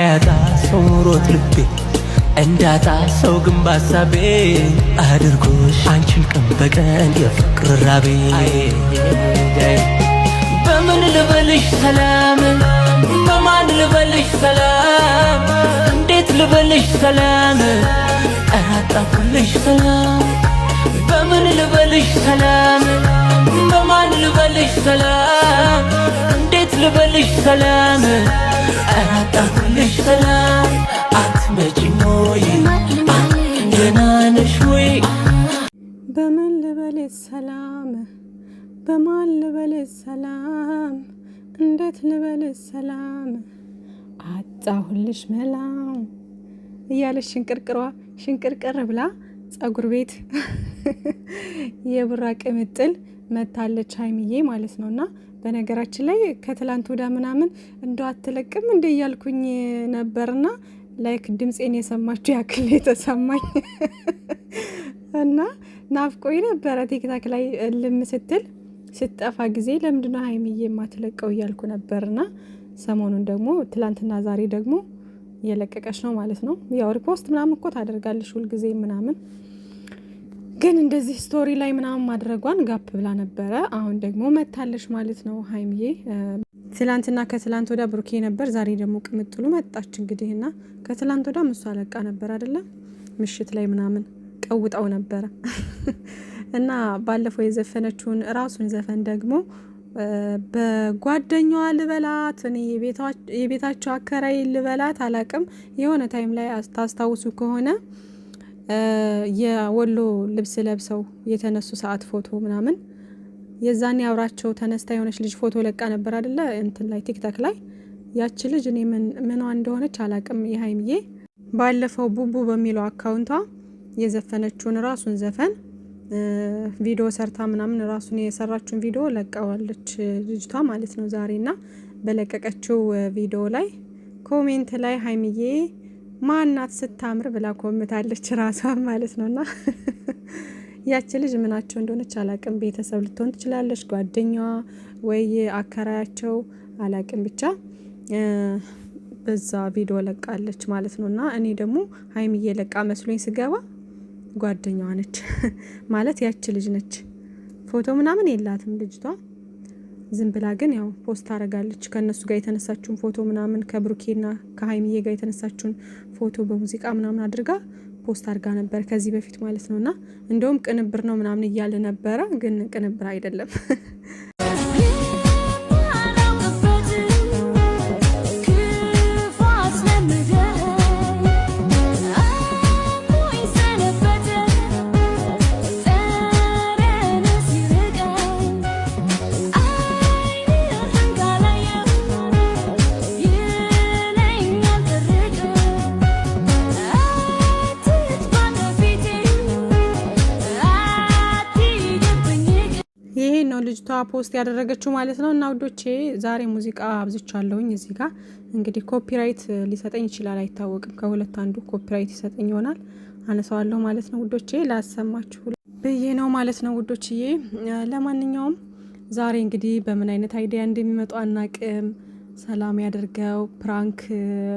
ያጣ ሰው ኑሮት ልቤ እንዳጣ ሰው ግን ባሳቤ አድርጎሽ አንቺን ቀን በቀን የፍቅር ራቤ በምን ልበልሽ ሰላም በማን ልበልሽ ሰላም እንዴት ልበልሽ ሰላም አጣኩልሽ ሰላም በምን ልበልሽ ሰላም በማን ልበልሽ ሰላም እንዴት ልበልሽ ሰላም አጣኩልሽ ሰላም አትመጪም ወይ ደህና ነሽ ወይ በምን ልበልሽ ሰላም በማን ልበልሽ ሰላም እንዴት ልበልሽ ሰላም አጣሁልሽ መላ እያለች ሽንቅርቅር ብላ ጸጉር ቤት የቡራ ቅምጥል መታለች ሀይሚዬ ማለት ነውና በነገራችን ላይ ከትላንት ወዳ ምናምን እንደው አትለቅም እንደ እያልኩኝ ነበርና ላይክ ድምጼን የሰማችሁ ያክል የተሰማኝ እና ናፍቆኝ ነበረ ቲክታክ ላይ ልም ስትል ስትጠፋ ጊዜ ለምንድነው ሀይሚዬ የማትለቀው እያልኩ ነበርና ሰሞኑን ደግሞ ትላንትና ዛሬ ደግሞ እየለቀቀች ነው ማለት ነው። ያው ሪፖስት ምናምን እኮ ታደርጋለች ሁል ጊዜ ምናምን ግን እንደዚህ ስቶሪ ላይ ምናምን ማድረጓን ጋፕ ብላ ነበረ። አሁን ደግሞ መታለች ማለት ነው ሀይሚዬ። ትላንትና ከትላንት ወዳ ብሩኬ ነበር፣ ዛሬ ደግሞ ቅምጥሉ መጣች እንግዲህና ከትላንት ወዳ እሷ ለቃ ነበር አይደለ? ምሽት ላይ ምናምን ቀውጣው ነበረ እና ባለፈው የዘፈነችውን ራሱን ዘፈን ደግሞ በጓደኛዋ ልበላት እኔ የቤታቸው አከራይ ልበላት አላቅም የሆነ ታይም ላይ ታስታውሱ ከሆነ የወሎ ልብስ ለብሰው የተነሱ ሰዓት ፎቶ ምናምን የዛኔ አብራቸው ተነስታ የሆነች ልጅ ፎቶ ለቃ ነበር አይደለ? እንትን ላይ ቲክታክ ላይ ያቺ ልጅ እኔ ምኗ እንደሆነች አላቅም። የሀይሚዬ ባለፈው ቡቡ በሚለው አካውንቷ የዘፈነችውን ራሱን ዘፈን ቪዲዮ ሰርታ ምናምን ራሱን የሰራችውን ቪዲዮ ለቃዋለች ልጅቷ ማለት ነው ዛሬና በለቀቀችው ቪዲዮ ላይ ኮሜንት ላይ ሀይሚዬ ማናት ስታምር ብላ ኮምታለች ራሷ ማለት ነውና ያቺ ልጅ ምናቸው እንደሆነች አላቅም። ቤተሰብ ልትሆን ትችላለች፣ ጓደኛዋ ወይ አከራያቸው አላቅም። ብቻ በዛ ቪዲዮ ለቃለች ማለት ነውና እኔ ደግሞ ሀይሚዬ ለቃ መስሎኝ ስገባ ጓደኛዋ ነች ማለት ያቺ ልጅ ነች። ፎቶ ምናምን የላትም ልጅቷ፣ ዝም ብላ ግን ያው ፖስት አረጋለች ከነሱ ጋር የተነሳችውን ፎቶ ምናምን ከብሩኬና ከሀይሚዬ ጋር የተነሳችውን ፎቶ በሙዚቃ ምናምን አድርጋ ፖስት አድርጋ ነበር ከዚህ በፊት ማለት ነውና እንደውም ቅንብር ነው ምናምን እያለ ነበረ፣ ግን ቅንብር አይደለም። ልጅቷ ፖስት ያደረገችው ማለት ነው። እና ውዶቼ ዛሬ ሙዚቃ አብዝቻለሁኝ እዚህ ጋር እንግዲህ ኮፒራይት ሊሰጠኝ ይችላል አይታወቅም። ከሁለት አንዱ ኮፒራይት ይሰጠኝ ይሆናል፣ አነሳዋለሁ ማለት ነው ውዶቼ። ላሰማችሁ ብዬ ነው ማለት ነው ውዶችዬ። ለማንኛውም ዛሬ እንግዲህ በምን አይነት አይዲያ እንደሚመጡ አናቅም። ሰላም ያደርገው ፕራንክ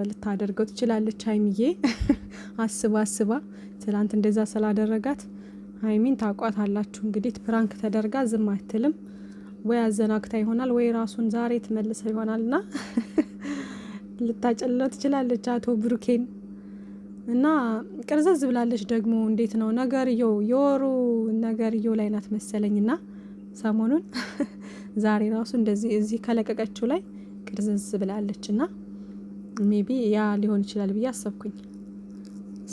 ልታደርገው ትችላለች ሀይሚዬ አስባ ትላንት እንደዛ ስላደረጋት ሀይሚን ታቋት አላችሁ እንግዲህ ፕራንክ ተደርጋ ዝም አትልም። ወይ አዘናግታ ይሆናል ወይ ራሱን ዛሬ ትመልሰው ይሆናልና ልታጨልለው ትችላለች አቶ ብሩኬን። እና ቅርዘዝ ብላለች ደግሞ እንዴት ነው ነገርየው፣ የወሩ ነገርየው ላይ ናት መሰለኝና ሰሞኑን ዛሬ ራሱ እንደዚህ እዚህ ከለቀቀችው ላይ ቅርዘዝ ብላለችና ሜቢ ያ ሊሆን ይችላል ብዬ አሰብኩኝ።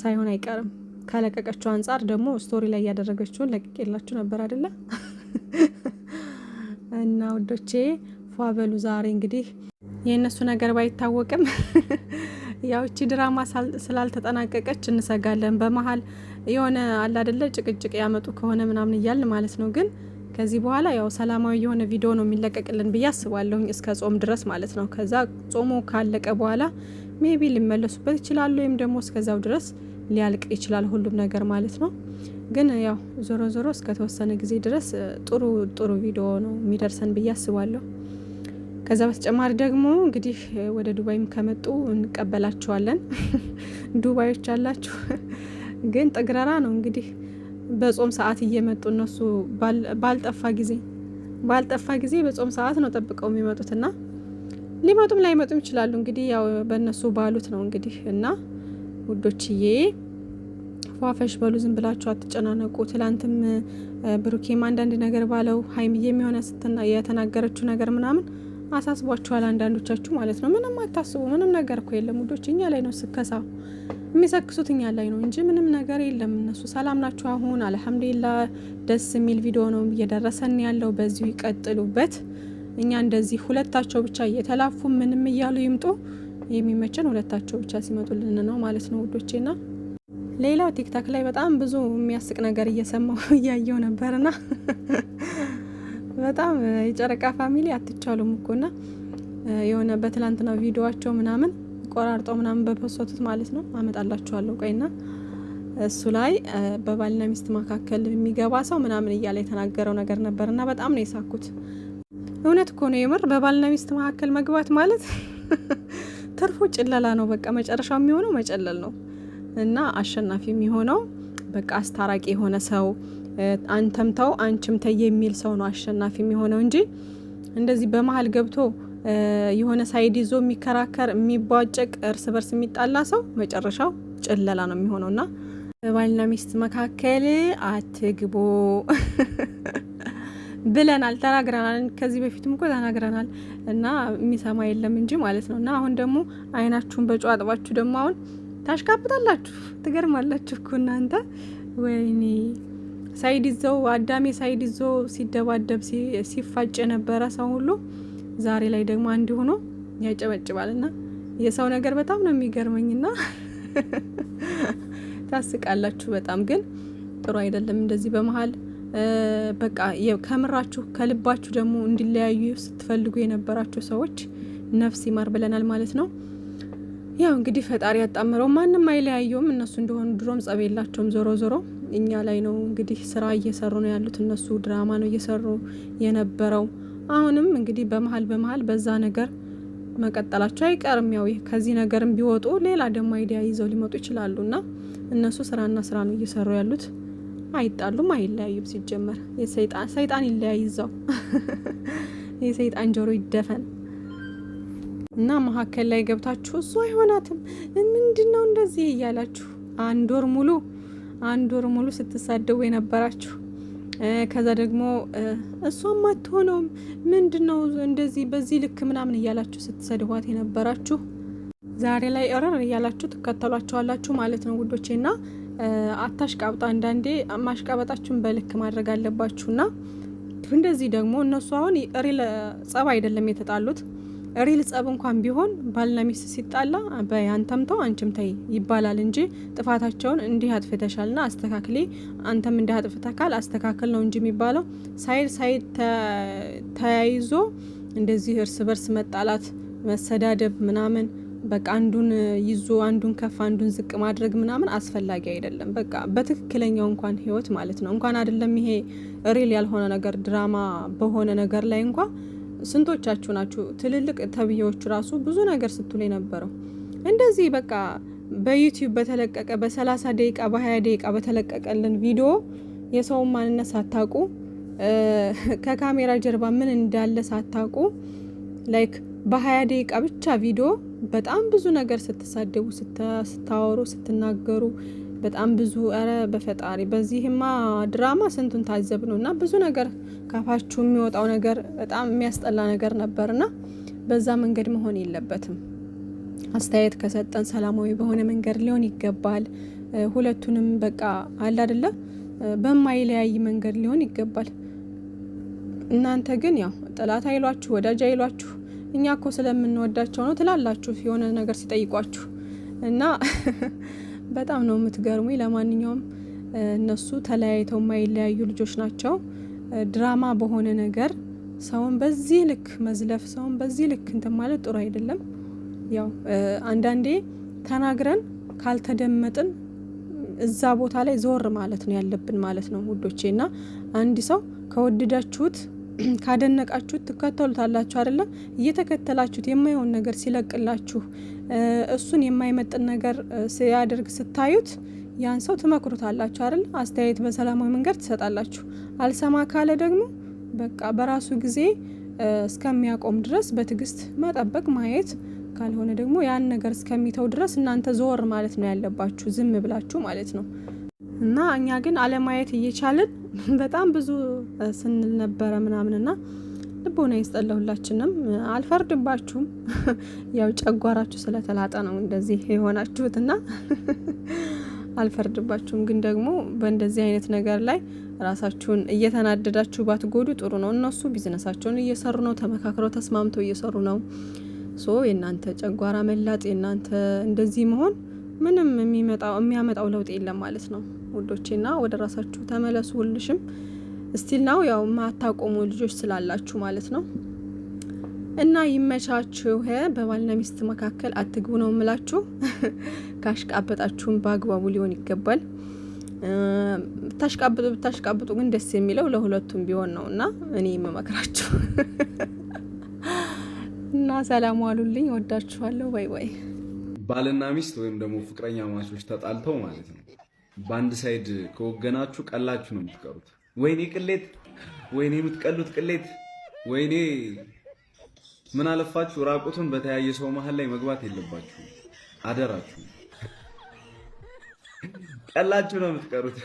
ሳይሆን አይቀርም ከለቀቀችው አንጻር ደግሞ ስቶሪ ላይ ያደረገችውን ለቅቄላችሁ ነበር አይደለ? እና ወዶቼ ፏበሉ ዛሬ እንግዲህ የእነሱ ነገር ባይታወቅም ያው እቺ ድራማ ስላልተጠናቀቀች እንሰጋለን። በመሀል የሆነ አለ አይደለ ጭቅጭቅ ያመጡ ከሆነ ምናምን እያልን ማለት ነው። ግን ከዚህ በኋላ ያው ሰላማዊ የሆነ ቪዲዮ ነው የሚለቀቅልን ብዬ አስባለሁ እስከ ጾም ድረስ ማለት ነው። ከዛ ጾሙ ካለቀ በኋላ ሜቢ ሊመለሱበት ይችላሉ፣ ወይም ደግሞ እስከዛው ድረስ ሊያልቅ ይችላል ሁሉም ነገር ማለት ነው። ግን ያው ዞሮ እስከ ተወሰነ ጊዜ ድረስ ጥሩ ቪዲዮ ነው የሚደርሰን ብዬ አስባለሁ። ከዛ በተጨማሪ ደግሞ እንግዲህ ወደ ዱባይም ከመጡ እንቀበላቸዋለን። ዱባዮች አላችሁ ግን ጥግረራ ነው እንግዲህ በጾም ሰዓት እየመጡ እነሱ ባልጠፋ ጊዜ በጾም ሰዓት ነው ጠብቀው የሚመጡትና ሊመጡም ላይመጡም ይችላሉ። እንግዲህ ያው በእነሱ ባሉት ነው እንግዲህ። እና ውዶችዬ ፏፈሽ በሉ፣ ዝም ብላችሁ አትጨናነቁ። ትላንትም ብሩኬም አንዳንድ ነገር ባለው ሀይሚዬ የሚሆነ የተናገረችው ነገር ምናምን አሳስቧችኋል አንዳንዶቻችሁ ማለት ነው። ምንም አታስቡ፣ ምንም ነገር እኮ የለም ውዶች። እኛ ላይ ነው ስከሳው የሚሰክሱት እኛ ላይ ነው እንጂ ምንም ነገር የለም። እነሱ ሰላም ናቸው አሁን አልሐምዱሊላህ። ደስ የሚል ቪዲዮ ነው እየደረሰን ያለው፣ በዚሁ ይቀጥሉበት። እኛ እንደዚህ ሁለታቸው ብቻ እየተላፉ ምንም እያሉ ይምጡ። የሚመቸን ሁለታቸው ብቻ ሲመጡልን ነው ማለት ነው ውዶቼና ሌላው ቲክታክ ላይ በጣም ብዙ የሚያስቅ ነገር እየሰማሁ እያየው ነበርና በጣም የጨረቃ ፋሚሊ አትቻሉም እኮና የሆነ በትላንትና ቪዲዮአቸው ምናምን ቆራርጠው ምናምን በፖስቱት ማለት ነው። አመጣላችኋለሁ ቆይና እሱ ላይ በባልና ሚስት መካከል የሚገባ ሰው ምናምን እያለ የተናገረው ነገር ነበርና በጣም ነው የሳኩት። እውነት እኮ ነው የምር በባልና ሚስት መካከል መግባት ማለት ትርፉ ጭለላ ነው። በቃ መጨረሻው የሚሆነው መጨለል ነው እና አሸናፊ የሚሆነው በቃ አስታራቂ የሆነ ሰው አንተም ተው አንቺም ተይ የሚል ሰው ነው አሸናፊ የሚሆነው እንጂ እንደዚህ በመሀል ገብቶ የሆነ ሳይድ ይዞ የሚከራከር የሚቧጨቅ እርስ በርስ የሚጣላ ሰው መጨረሻው ጭለላ ነው የሚሆነውና በባልና ሚስት መካከል አትግቡ ብለናል፣ ተናግረናል። ከዚህ በፊትም እኮ ተናግረናል እና የሚሰማ የለም እንጂ ማለት ነው። እና አሁን ደግሞ አይናችሁን በጨው አጥባችሁ ደግሞ አሁን ታሽካብታላችሁ። ትገርማላችሁ እኮ እናንተ። ወይኔ ሳይድ ይዘው አዳሜ ሳይድ ይዞ ሲደባደብ ሲፋጭ የነበረ ሰው ሁሉ ዛሬ ላይ ደግሞ አንድ ሆኖ ያጨበጭባልና የሰው ነገር በጣም ነው የሚገርመኝና ታስቃላችሁ በጣም። ግን ጥሩ አይደለም እንደዚህ በመሀል በቃ ከምራችሁ ከልባችሁ ደግሞ እንዲለያዩ ስትፈልጉ የነበራችሁ ሰዎች ነፍስ ይማር ብለናል ማለት ነው። ያው እንግዲህ ፈጣሪ ያጣምረው፣ ማንም አይለያየውም። እነሱ እንደሆኑ ድሮም ጸብ የላቸውም። ዞሮ ዞሮ እኛ ላይ ነው እንግዲህ ስራ እየሰሩ ነው ያሉት። እነሱ ድራማ ነው እየሰሩ የነበረው። አሁንም እንግዲህ በመሀል በዛ ነገር መቀጠላቸው አይቀርም። ያው ከዚህ ነገርም ቢወጡ ሌላ ደግሞ አይዲያ ይዘው ሊመጡ ይችላሉና እነሱ ስራና ስራ ነው እየሰሩ ያሉት። አይጣሉም፣ አይለያዩም። ሲጀመር ሰይጣን ይለያይ ይዛው የሰይጣን ጆሮ ይደፈን እና መሀከል ላይ ገብታችሁ እሱ አይሆናትም ምንድነው እንደዚህ እያላችሁ አንድ ወር ሙሉ ስትሳደቡ የነበራችሁ ከዛ ደግሞ እሷም አትሆነውም ምንድነው እንደዚህ በዚህ ልክ ምናምን እያላችሁ ስትሰድቧት የነበራችሁ ዛሬ ላይ እረር እያላችሁ ትከተሏቸዋላችሁ ማለት ነው ውዶቼና አታሽቃብጣ። አንዳንዴ ማሽቃበጣችሁን በልክ ማድረግ አለባችሁና እንደዚህ ደግሞ እነሱ አሁን ሪል ጸብ አይደለም የተጣሉት። ሪል ጸብ እንኳን ቢሆን ባልና ሚስት ሲጣላ በአንተም ተው አንቺም ተይ ይባላል እንጂ ጥፋታቸውን እንዲህ አጥፍተሻልና አስተካክሌ አንተም እንዲህ አጥፍተካል አስተካክል ነው እንጂ የሚባለው ሳይድ ተያይዞ እንደዚህ እርስ በርስ መጣላት መሰዳደብ ምናምን በቃ አንዱን ይዞ አንዱን ከፍ አንዱን ዝቅ ማድረግ ምናምን አስፈላጊ አይደለም። በቃ በትክክለኛው እንኳን ህይወት ማለት ነው እንኳን አይደለም ይሄ ሪል ያልሆነ ነገር ድራማ በሆነ ነገር ላይ እንኳን ስንቶቻችሁ ናችሁ ትልልቅ ተብዬዎች ራሱ ብዙ ነገር ስትሉ የነበረው እንደዚህ በቃ በዩቲዩብ በተለቀቀ በ30 ደቂቃ በ20 ደቂቃ በተለቀቀልን ቪዲዮ የሰውን ማንነት ሳታውቁ ከካሜራ ጀርባ ምን እንዳለ ሳታውቁ ላይክ በ20 ደቂቃ ብቻ ቪዲዮ በጣም ብዙ ነገር ስትሳደቡ ስታወሩ ስትናገሩ በጣም ብዙ ኧረ በፈጣሪ በዚህማ ድራማ ስንቱን ታዘብ ነው። እና ብዙ ነገር ካፋችሁ የሚወጣው ነገር በጣም የሚያስጠላ ነገር ነበርና በዛ መንገድ መሆን የለበትም። አስተያየት ከሰጠን ሰላማዊ በሆነ መንገድ ሊሆን ይገባል። ሁለቱንም በቃ አለ አይደለ በማይለያይ መንገድ ሊሆን ይገባል። እናንተ ግን ያው ጠላት አይሏችሁ ወዳጅ አይሏችሁ እኛ እኮ ስለምንወዳቸው ነው ትላላችሁ የሆነ ነገር ሲጠይቋችሁ እና በጣም ነው የምትገርሙኝ። ለማንኛውም እነሱ ተለያይተው የማይለያዩ ልጆች ናቸው። ድራማ በሆነ ነገር ሰውን በዚህ ልክ መዝለፍ፣ ሰውን በዚህ ልክ እንትን ማለት ጥሩ አይደለም። ያው አንዳንዴ ተናግረን ካልተደመጥን እዛ ቦታ ላይ ዞር ማለት ነው ያለብን ማለት ነው ውዶቼ። እና አንድ ሰው ከወደዳችሁት ካደነቃችሁት ትከተሉታላችሁ አይደለ? እየተከተላችሁት የማይሆን ነገር ሲለቅላችሁ እሱን የማይመጥን ነገር ሲያደርግ ስታዩት ያን ሰው ትመክሩታላችሁ አይደል? አስተያየት በሰላማዊ መንገድ ትሰጣላችሁ። አልሰማ ካለ ደግሞ በቃ በራሱ ጊዜ እስከሚያቆም ድረስ በትዕግስት መጠበቅ ማየት፣ ካልሆነ ደግሞ ያን ነገር እስከሚተው ድረስ እናንተ ዞር ማለት ነው ያለባችሁ፣ ዝም ብላችሁ ማለት ነው። እና እኛ ግን አለማየት እየቻልን በጣም ብዙ ስንል ነበረ ምናምንና ልቦና ይስጠላ ሁላችንም። አልፈርድባችሁም። ያው ጨጓራችሁ ስለተላጠ ነው እንደዚህ የሆናችሁትና አልፈርድባችሁም። ግን ደግሞ በእንደዚህ አይነት ነገር ላይ ራሳችሁን እየተናደዳችሁ ባትጎዱ ጥሩ ነው። እነሱ ቢዝነሳቸውን እየሰሩ ነው፣ ተመካክረው ተስማምተው እየሰሩ ነው። የእናንተ ጨጓራ መላጥ የእናንተ እንደዚህ መሆን ምንም የሚያመጣው ለውጥ የለም ማለት ነው ውዶቼና ወደ ራሳችሁ ተመለሱ። ሁልሽም ስቲል ነው ያው ማታቆሙ ልጆች ስላላችሁ ማለት ነው። እና ይመቻችሁ። በባልና ሚስት መካከል አትግቡ ነው የምላችሁ። ካሽቃበጣችሁም በአግባቡ ሊሆን ይገባል። ብታሽቃብጡ ግን ደስ የሚለው ለሁለቱም ቢሆን ነው እና እኔ የምመክራችሁ እና ሰላም ዋሉልኝ። ወዳችኋለሁ። ባይ ባይ። ባልና ሚስት ወይም ደግሞ ፍቅረኛ ማቾች ተጣልተው ማለት ነው በአንድ ሳይድ ከወገናችሁ ቀላችሁ ነው የምትቀሩት። ወይኔ ቅሌት፣ ወይኔ የምትቀሉት ቅሌት፣ ወይኔ ምን አለፋችሁ ራቁቱን በተያየ ሰው መሀል ላይ መግባት የለባችሁ። አደራችሁ ቀላችሁ ነው የምትቀሩት።